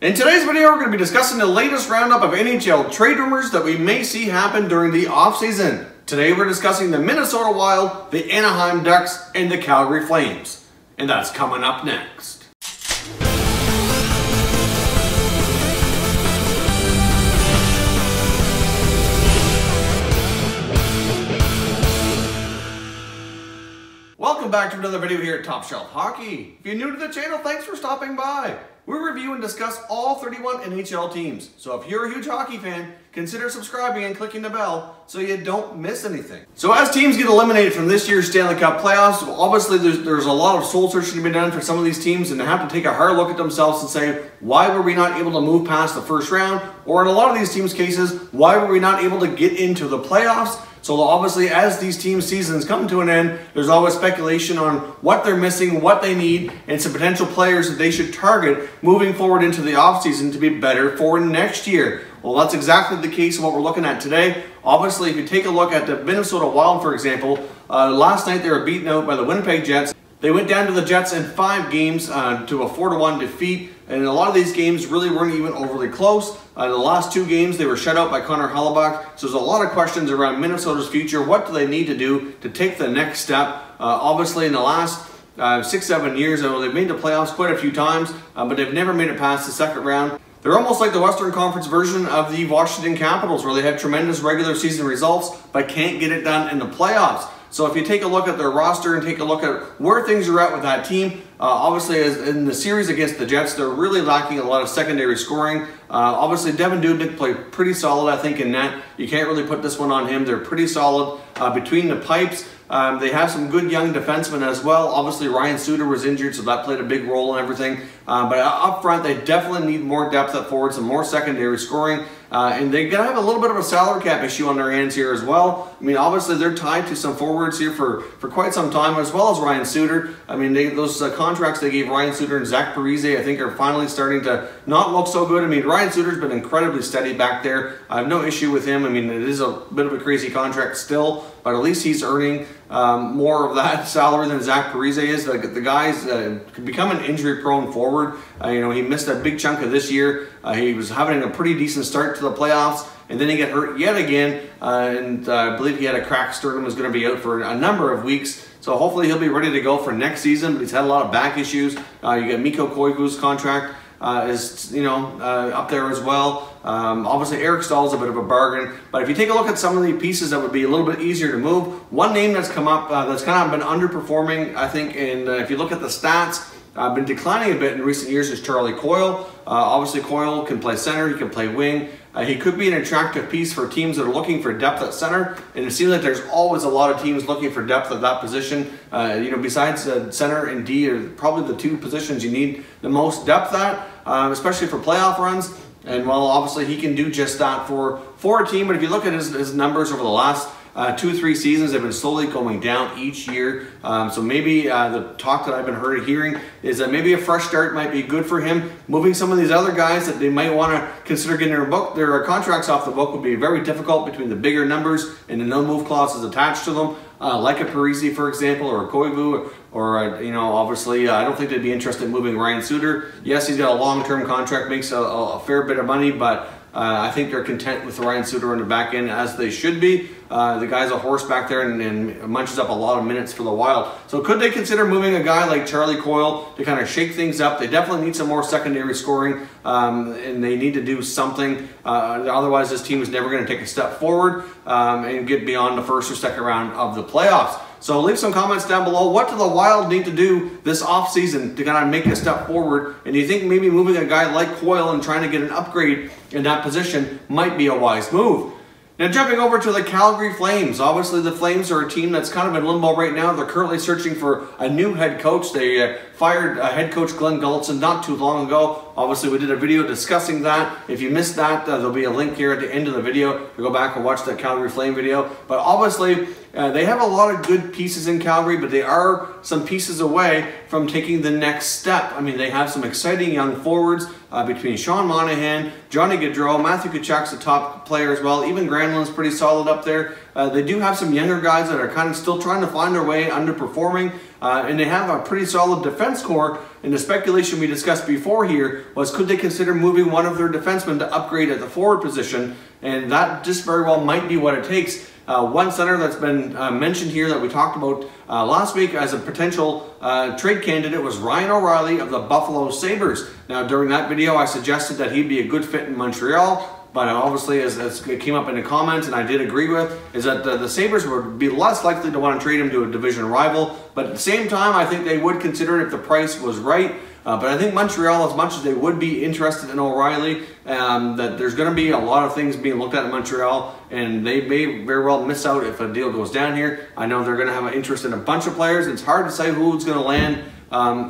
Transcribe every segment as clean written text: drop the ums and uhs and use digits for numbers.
In today's video, we're going to be discussing the latest roundup of NHL trade rumors that we may see happen during the offseason. Today, we're discussing the Minnesota Wild, the Anaheim Ducks, and the Calgary Flames. And that's coming up next. Welcome back to another video here at Top Shelf Hockey. If you're new to the channel, thanks for stopping by. We review and discuss all 31 NHL teams. So if you're a huge hockey fan, consider subscribing and clicking the bell so you don't miss anything. So as teams get eliminated from this year's Stanley Cup playoffs, obviously there's a lot of soul searching to be done for some of these teams, and they have to take a hard look at themselves and say, why were we not able to move past the first round? Or in a lot of these teams' cases, why were we not able to get into the playoffs? So obviously, as these team seasons come to an end, there's always speculation on what they're missing, what they need, and some potential players that they should target moving forward into the offseason to be better for next year. Well, that's exactly the case of what we're looking at today. Obviously, if you take a look at the Minnesota Wild, for example, last night they were beaten out by the Winnipeg Jets. They went down to the Jets in 5 games to a 4-1 defeat, and a lot of these games really weren't even overly close. The last 2 games, they were shut out by Connor Hellebuyck, so there's a lot of questions around Minnesota's future. What do they need to do to take the next step? Obviously, in the last 6-7 years, they've made the playoffs quite a few times, but they've never made it past the second round. They're almost like the Western Conference version of the Washington Capitals, where they have tremendous regular season results, but can't get it done in the playoffs. So if you take a look at their roster and take a look at where things are at with that team, obviously as in the series against the Jets, they're really lacking a lot of secondary scoring. Obviously Devin Dubnyk played pretty solid, I think, in net. You can't really put this one on him. They're pretty solid between the pipes. They have some good young defensemen as well. Obviously Ryan Suter was injured, so that played a big role in everything. But up front, they definitely need more depth at forward, some more secondary scoring. And they're going to have a little bit of a salary cap issue on their hands here as well. I mean, obviously they're tied to some forwards here for quite some time, as well as Ryan Suter. I mean, those contracts they gave Ryan Suter and Zach Parise, I think, are finally starting to not look so good. I mean, Ryan Suter's been incredibly steady back there. I have no issue with him. I mean, it is a bit of a crazy contract still, but at least he's earning more of that salary than Zach Parise is. The guy's could become an injury-prone forward. You know, he missed a big chunk of this year. He was having a pretty decent start to the playoffs, and then he got hurt yet again, and I believe he had a cracked sternum, was going to be out for a number of weeks. So hopefully he'll be ready to go for next season, but he's had a lot of back issues. You got Mikko Koivu's contract is, up there as well. Obviously Eric Stahl's a bit of a bargain, but if you take a look at some of the pieces that would be a little bit easier to move, one name that's come up that's kind of been underperforming, I think, and if you look at the stats, been declining a bit in recent years, is Charlie Coyle. Obviously Coyle can play center, he can play wing. He could be an attractive piece for teams that are looking for depth at center, and it seems like there's always a lot of teams looking for depth at that position. Besides center and D are probably the 2 positions you need the most depth at, especially for playoff runs. And well, obviously he can do just that for a team, but if you look at his numbers over the last 2-3 seasons, have been slowly going down each year. So maybe the talk that I've been hearing is that maybe a fresh start might be good for him. Moving some of these other guys that they might want to consider getting their contracts off the book would be very difficult between the bigger numbers and the no-move clauses attached to them, like a Parise, for example, or a Koivu, or obviously I don't think they'd be interested in moving Ryan Suter. Yes, he's got a long-term contract, makes a fair bit of money, but I think they're content with Ryan Suter on the back end, as they should be. The guy's a horse back there and munches up a lot of minutes for the Wild. So could they consider moving a guy like Charlie Coyle to kind of shake things up? They definitely need some more secondary scoring, and they need to do something. Otherwise, this team is never going to take a step forward and get beyond the first or second round of the playoffs. So leave some comments down below. What do the Wild need to do this offseason to kind of make a step forward? And do you think maybe moving a guy like Coyle and trying to get an upgrade in that position might be a wise move? Now jumping over to the Calgary Flames. Obviously the Flames are a team that's kind of in limbo right now. They're currently searching for a new head coach. They fired head coach Glenn Gulletson not too long ago. Obviously we did a video discussing that. If you missed that, there'll be a link here at the end of the video to go back and watch that Calgary Flame video. But obviously they have a lot of good pieces in Calgary, but they are some pieces away from taking the next step. I mean, they have some exciting young forwards between Sean Monahan, Johnny Gaudreau, Matthew Tkachuk's a top player as well. Even Granlund's pretty solid up there. They do have some younger guys that are kind of still trying to find their way, underperforming, and they have a pretty solid defense core. And the speculation we discussed before here was, could they consider moving one of their defensemen to upgrade at the forward position? And that just very well might be what it takes. One center that's been mentioned here that we talked about last week as a potential trade candidate was Ryan O'Reilly of the Buffalo Sabres. Now, during that video, I suggested that he'd be a good fit in Montreal. But obviously, as it came up in the comments, and I did agree with, is that the Sabres would be less likely to want to trade him to a division rival. But at the same time, I think they would consider it if the price was right. But I think Montreal, as much as they would be interested in O'Reilly, that there's going to be a lot of things being looked at in Montreal, and they may very well miss out if a deal goes down here. I know they're going to have an interest in a bunch of players. It's hard to say who's going to land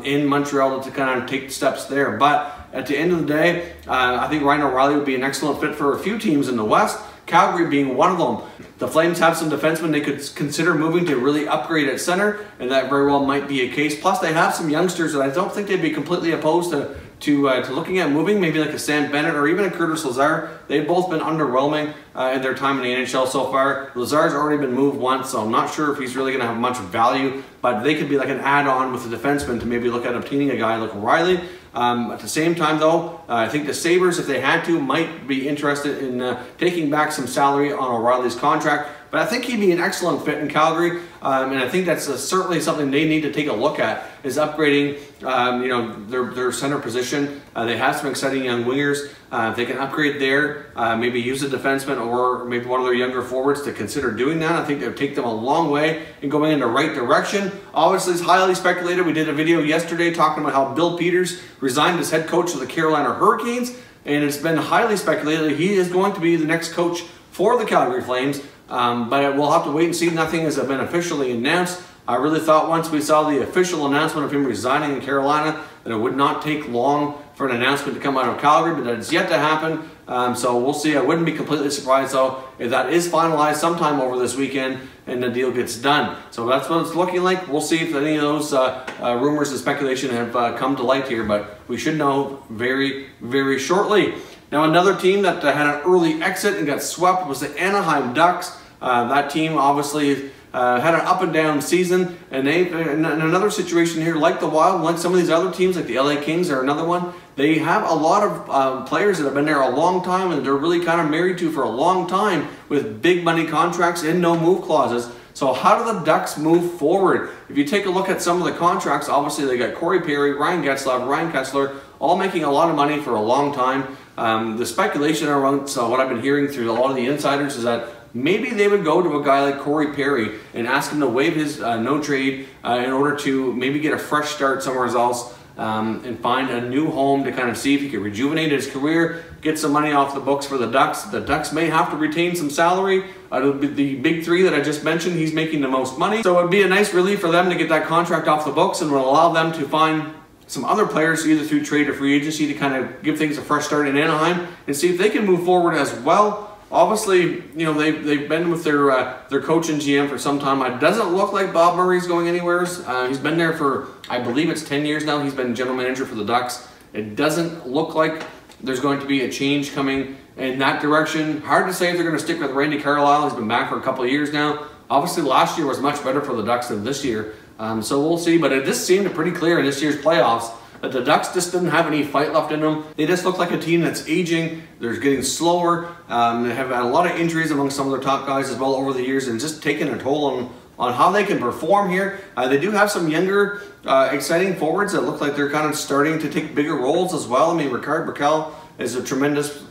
in Montreal to kind of take steps there. But at the end of the day, I think Ryan O'Reilly would be an excellent fit for a few teams in the West, Calgary being one of them. The Flames have some defensemen they could consider moving to really upgrade at center, and that very well might be a case. Plus, they have some youngsters that I don't think they'd be completely opposed to looking at moving, maybe like a Sam Bennett or even a Curtis Lazar. They've both been underwhelming in their time in the NHL so far. Lazar's already been moved once, so I'm not sure if he's really going to have much value, but they could be like an add-on with the defenseman to maybe look at obtaining a guy like O'Reilly. At the same time, though, I think the Sabres, if they had to, might be interested in taking back some salary on O'Reilly's contract. But I think he'd be an excellent fit in Calgary, and I think that's certainly something they need to take a look at, is upgrading their center position. They have some exciting young wingers. If they can upgrade there, maybe use a defenseman or maybe one of their younger forwards to consider doing that. I think it would take them a long way in going in the right direction. Obviously, it's highly speculated. We did a video yesterday talking about how Bill Peters resigned as head coach of the Carolina Hurricanes, and it's been highly speculated he is going to be the next coach for the Calgary Flames. But we'll have to wait and see. Nothing has been officially announced. I really thought once we saw the official announcement of him resigning in Carolina that it would not take long for an announcement to come out of Calgary, but that's yet to happen. So we'll see. I wouldn't be completely surprised, though, if that is finalized sometime over this weekend and the deal gets done. So that's what it's looking like. We'll see if any of those rumors and speculation have come to light here, but we should know very, very shortly. Now, another team that had an early exit and got swept was the Anaheim Ducks. That team obviously had an up and down season, and they've in another situation here, like the Wild, like some of these other teams, like the LA Kings are another one. They have a lot of players that have been there a long time, and they're really kind of married to for a long time with big money contracts and no move clauses. So how do the Ducks move forward? If you take a look at some of the contracts, obviously they got Corey Perry, Ryan Getzlaf, Ryan Kessler, all making a lot of money for a long time. The speculation around what I've been hearing through a lot of the insiders is that maybe they would go to a guy like Corey Perry and ask him to waive his no trade in order to maybe get a fresh start somewhere else and find a new home to kind of see if he could rejuvenate his career, get some money off the books for the Ducks. The Ducks may have to retain some salary. The big three that I just mentioned, he's making the most money. So it would be a nice relief for them to get that contract off the books and will allow them to find some other players, either through trade or free agency, to kind of give things a fresh start in Anaheim and see if they can move forward as well. Obviously, you know, they've been with their coach and GM for some time. It doesn't look like Bob Murray's going anywhere. He's been there for, I believe it's 10 years now. He's been general manager for the Ducks. It doesn't look like there's going to be a change coming in that direction. Hard to say if they're going to stick with Randy Carlyle. He's been back for a couple of years now. Obviously, last year was much better for the Ducks than this year. So we'll see, but it just seemed pretty clear in this year's playoffs that the Ducks just didn't have any fight left in them. They just look like a team that's aging. They're getting slower. They have had a lot of injuries among some of their top guys as well over the years, and just taking a toll on how they can perform here. They do have some younger, exciting forwards that look like they're kind of starting to take bigger roles as well. I mean, Ricard Burkell is a tremendous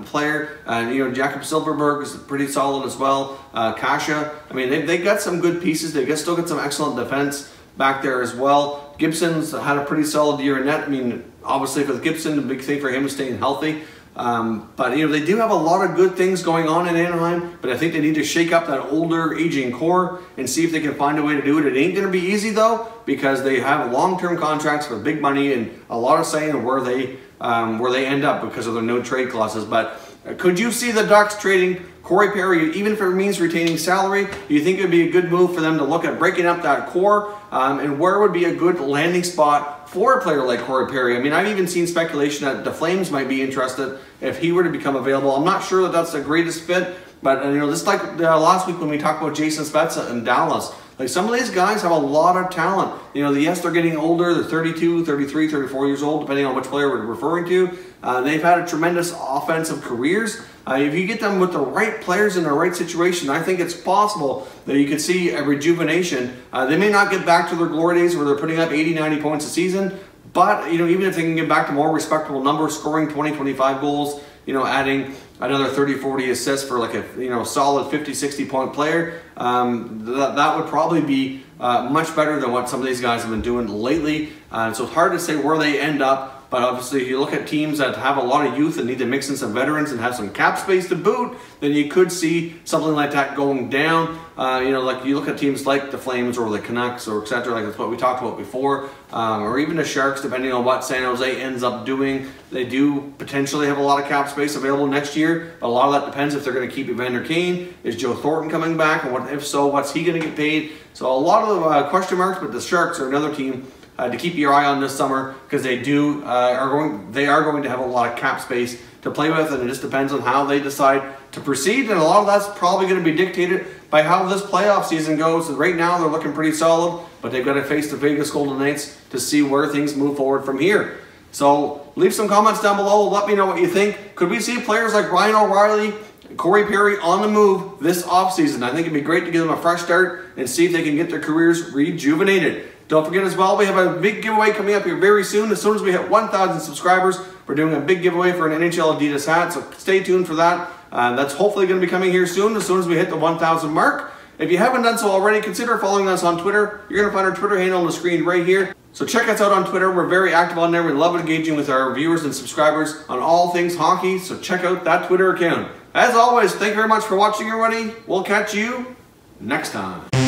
player. You know, Jakob Silverberg is pretty solid as well. Kasha, I mean, they got some good pieces. They still got some excellent defense back there as well. Gibson's had a pretty solid year in net. I mean, obviously for Gibson, the big thing for him is staying healthy. But, you know, they do have a lot of good things going on in Anaheim, but I think they need to shake up that older, aging core and see if they can find a way to do it. It ain't going to be easy, though, because they have long-term contracts for big money and a lot of say in where they end up because of their no-trade clauses. But could you see the Ducks trading Corey Perry, even if it means retaining salary? Do you think it would be a good move for them to look at breaking up that core? And where would be a good landing spot for a player like Corey Perry. I mean, I've even seen speculation that the Flames might be interested if he were to become available. I'm not sure that that's the greatest fit, but you know, just like last week when we talked about Jason Spezza in Dallas, like some of these guys have a lot of talent. You know, yes, they're getting older. They're 32, 33, 34 years old, depending on which player we're referring to. They've had a tremendous offensive careers. If you get them with the right players in the right situation, I think it's possible that you could see a rejuvenation. They may not get back to their glory days where they're putting up 80, 90 points a season, but, you know, even if they can get back to more respectable numbers, scoring 20, 25 goals, you know, adding another 30, 40 assists for like a, you know, solid 50, 60 point player, that would probably be much better than what some of these guys have been doing lately. So it's hard to say where they end up. But obviously, if you look at teams that have a lot of youth and need to mix in some veterans and have some cap space to boot, then you could see something like that going down. You know, like you look at teams like the Flames or the Canucks or etc. Like that's what we talked about before, or even the Sharks, depending on what San Jose ends up doing. They do potentially have a lot of cap space available next year, but a lot of that depends if they're going to keep Evander Kane. Is Joe Thornton coming back, and if so, what's he going to get paid? So a lot of question marks, but the Sharks are another team to keep your eye on this summer, because they are going to have a lot of cap space to play with, and it just depends on how they decide to proceed, and a lot of that's probably going to be dictated by how this playoff season goes. And right now they're looking pretty solid, but they've got to face the Vegas Golden Knights to see where things move forward from here. So leave some comments down below. Let me know what you think. Could we see players like Ryan O'Reilly, Corey Perry on the move this offseason? I think it'd be great to give them a fresh start and see if they can get their careers rejuvenated. Don't forget as well, we have a big giveaway coming up here very soon. As soon as we hit 1,000 subscribers, we're doing a big giveaway for an NHL Adidas hat, so stay tuned for that. That's hopefully going to be coming here soon as we hit the 1,000 mark. If you haven't done so already, consider following us on Twitter. You're going to find our Twitter handle on the screen right here. So check us out on Twitter. We're very active on there. We love engaging with our viewers and subscribers on all things hockey, so check out that Twitter account. As always, thank you very much for watching, everybody. We'll catch you next time.